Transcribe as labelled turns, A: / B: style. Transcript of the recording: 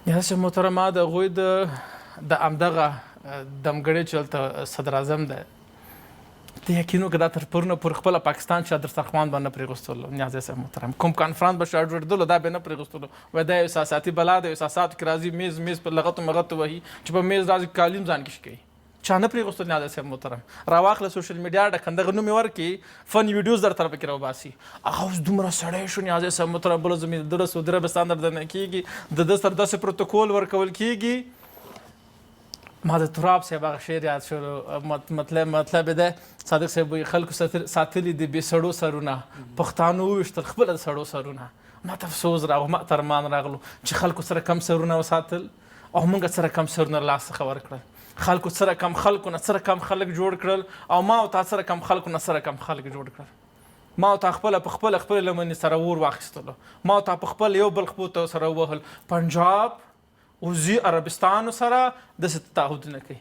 A: یاسر محترمه د هغوی د همدغه دمګړۍ چې هلته صدر اعظم دی ته یقین وکړه دا تر پرونه پورې خپله پاکستان چې دسترخوان به نه پرېغوستلو نیازی صاحب محترم کوم کانفرانس به شاړېدلو دا به یې نه پرېغوستلو وایي دا یو احساساتي بلا ده احساساتو کې راځي میز په لغتو مغتو وهي چې په میز راځي کالیم ځان کې کوي چا نه پرېغوستل نیازی صاحب محترم راواخله سوشل میډیا ډکندغه نوم یې ورکړي فن ویډیوز در طرفه کې راوباسي هغه اوس دومره سړی شو نیازی صاحب محترم بله زمین د سعودي عربستان درنه کېږي د ده سره داسې پروتوکول ورکول کېږي ما د تراب صاحب هغه شعر یاد شو مطلب یې دی صادق صاحب وایي خلکو ساتلي دي بې سړو سرونه پښتانو وویشتل خپله د سړو سرونه ما ته افسوس راغلو ما ته ارمان راغلو چې خلکو سره کم سرونه وساتل او موږ سره کم سرونه لاس څخه ورکړل خلکو سره کم خلکو نه سره کم خلک جوړ کړل او ما او تا سره کم خلکو نه سره کم خلک جوړ کړل ما او تا خپله په خپله لمنې سره اور واخیستلو ما او تا په خپل یو بل خپو ته سره ووهل پنجاب وزي عربستان سره داسې تعهدونه کوي